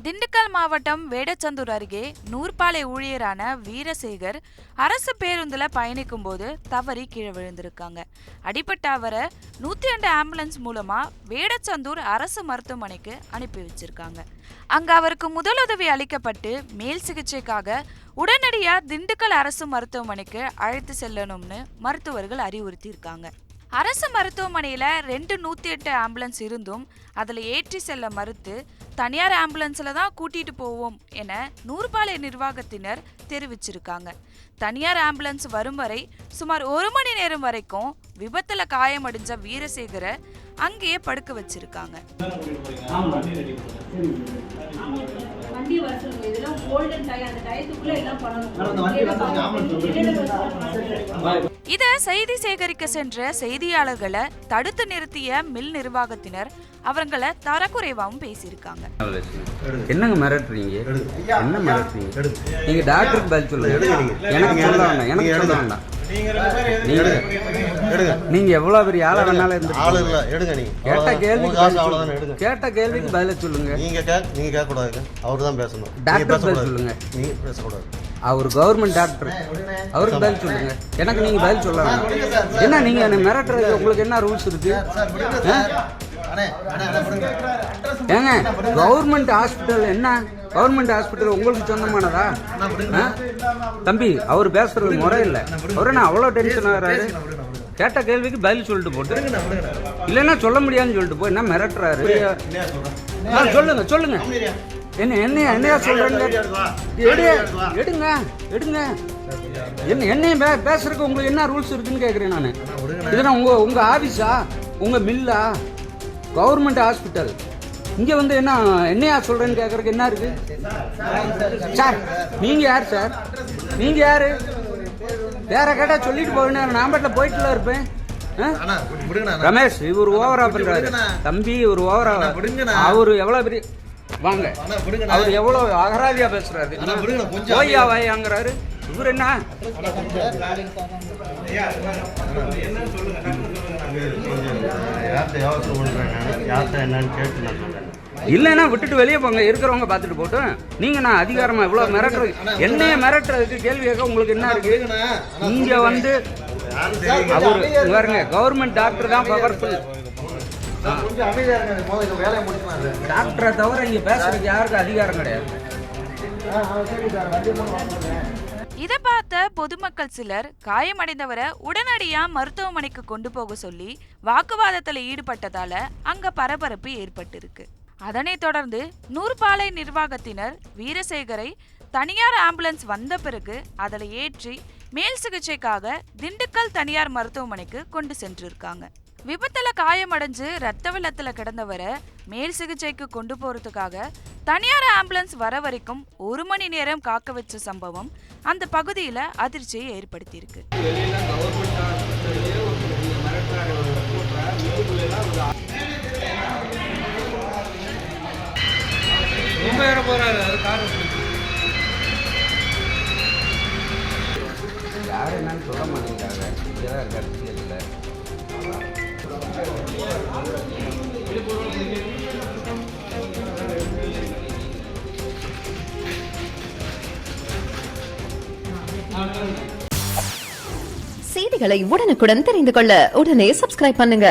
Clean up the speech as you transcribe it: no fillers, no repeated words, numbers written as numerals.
திண்டுக்கல் மாவட்டம் வேடச்சந்தூர் அருகே நூற்பாலை ஊழியரான வீரசேகர் அரசு பேருந்துல பயணிக்கும் போது தவறி கீழே விழுந்திருக்காங்க. அடிபட்ட அவரை 102 ஆம்புலன்ஸ் மூலமா வேடச்சந்தூர் அரசு மருத்துவமனைக்கு அனுப்பி வச்சிருக்காங்க. அங்க அவருக்கு முதலுதவி அளிக்கப்பட்டு மேல் சிகிச்சைக்காக உடனடியா திண்டுக்கல் அரசு மருத்துவமனைக்கு அழைத்து செல்லணும்னு மருத்துவர்கள் அறிவுறுத்தியிருக்காங்க. அரசு மருத்துவமனையில 2 108 ஆம்புலன்ஸ் இருந்தும் அதுல ஏற்றி செல்ல மறுத்து தனியார் ஆம்புலன்ஸ்ல தான் கூட்டிட்டு போவோம் என நூற்பாலை நிர்வாகத்தினர் தெரிவிச்சிருக்காங்க. தனியார் ஆம்புலன்ஸ் வரும் வரை சுமார் 1 மணி நேரம் வரைக்கும் விபத்துல காயமடைஞ்ச வீரசேகரை அங்கேயே படுக்க வச்சிருக்காங்க. இத செய்தி சேகரிக்க சென்ற செய்தியாளர்களை தடுத்து நிறுத்திய மில் நிர்வாகத்தினர் அவங்களை தரக்குறைவாகவும் பேசியிருக்காங்க. என்னங்க மிரட்டுறீங்க? என்ன மிரட்டுறீங்க? நீங்க டாக்டருக்கு பதில் சொல்லுங்க. எனக்கு சொல்ல வேண்டாம், எனக்கு சொல்ல வேண்டாம். நீங்க எவ்வளவு பெரிய ஆள வேணாலும் இருந்து கேட்ட கேள்விக்கு பதில சொல்லுங்க. நீங்க கேட்க கூடாது, அவரு தான் பேசணும். டாக்டர் பதில் சொல்லுங்க. நீங்க பேசக்கூடாது. அவர் கவர்மெண்ட் டாக்டர், அவருக்கு பதில் சொல்லுங்க. எனக்கு நீங்க பதில் சொல்ல வேண்டாம். என்ன நீங்க என்ன மிரட்டுறது? உங்களுக்கு என்ன ரூல்ஸ் இருக்கு? ஏங்க கவர்மெண்ட் ஹாஸ்பிட்டல் என்ன? கவர்மெண்ட் ஹாஸ்பிட்டல் உங்களுக்கு சொந்தமானதா? தம்பி அவர் பேசுறது முறை இல்லை. அவரு என்ன அவ்வளோ டென்ஷன் ஆகிறாரு? கேட்ட கேள்விக்கு பதில் சொல்லிட்டு போட்டு இல்லைன்னா சொல்ல முடியாதுன்னு சொல்லிட்டு போய் என்ன மிரட்டுறாரு? சொல்லுங்க சொல்லுங்க. என்னையா சொல்றீங்க? எடுங்க எடுங்க. என்னையும் பேசுறதுக்கு உங்களுக்கு என்ன ரூல்ஸ் இருக்குன்னு கேட்குறேன் நான். இதுனா உங்க ஆபீஸா? உங்க மில்லா? கவர்மெண்ட் ஹாஸ்பிட்டல் இங்க வந்து என்னையா சொல்றேன்னு கேட்கறதுக்கு என்ன இருக்கு சார்? நீங்க யார் சார்? நீங்க யாரு? வேற கேட்டா சொல்லிட்டு போவேன். நான் பாட்டில் போயிட்டுல இருப்பேன். ரமேஷ் இவர் ஓவரா பண்றாரு. தம்பி இவர் ஓவரா. அவரு எவ்வளவு பெரிய வாங்க, அவர் எவ்வளவு அகராதியா பேசுறாரு. ஓய்யா வாயாங்கிறாரு. இவர் என்ன இல்லைன்னா விட்டுட்டு வெளியே போங்க. இருக்கிறவங்க பார்த்துட்டு போட்டு நீங்க நான் அதிகாரமா இவ்வளவு மிரட்டுறது, என்னைய மிரட்டுறதுக்கு கேள்வி கேட்க உங்களுக்கு என்ன இருக்கு? இங்க வந்து அவரு பாருங்க, கவர்மெண்ட் டாக்டர் தான் பவர்ஃபுல். டாக்டரை தவிர இங்க பேசுறதுக்கு யாருக்கும் அதிகாரம் கிடையாது. இதை பார்த்த பொதுமக்கள் சிலர் காயமடைந்தவரை உடனடியா மருத்துவமனைக்கு கொண்டு போக சொல்லி வாக்குவாதத்துல ஈடுபட்டதால அங்க பரபரப்பு ஏற்பட்டிருக்கு. அதனைத் தொடர்ந்து நூற்பாலை நிர்வாகத்தினர் வீரசேகரை தனியார் ஆம்புலன்ஸ் வந்த பிறகு அதில் ஏற்றி மேல் சிகிச்சைக்காக திண்டுக்கல் தனியார் மருத்துவமனைக்கு கொண்டு சென்றிருக்காங்க. விபத்துல காயமடைஞ்சு ரத்த வெள்ளத்துல கிடந்தவரை மேல் சிகிச்சைக்கு கொண்டு போறதுக்காக தனியார் ஆம்புலன்ஸ் வர வரைக்கும் 1 மணி நேரம் காக்க வச்ச சம்பவம் அந்த பகுதியில அதிர்ச்சியை ஏற்படுத்தியிருக்கு. யாரு என்னன்னு சொல்ல மாட்டேங்கிறாங்க. இங்கதான் இருக்காரு. செய்திகளை உடனுக்குடன் தெரிந்து கொள்ள உடனே சப்ஸ்கிரைப் பண்ணுங்க.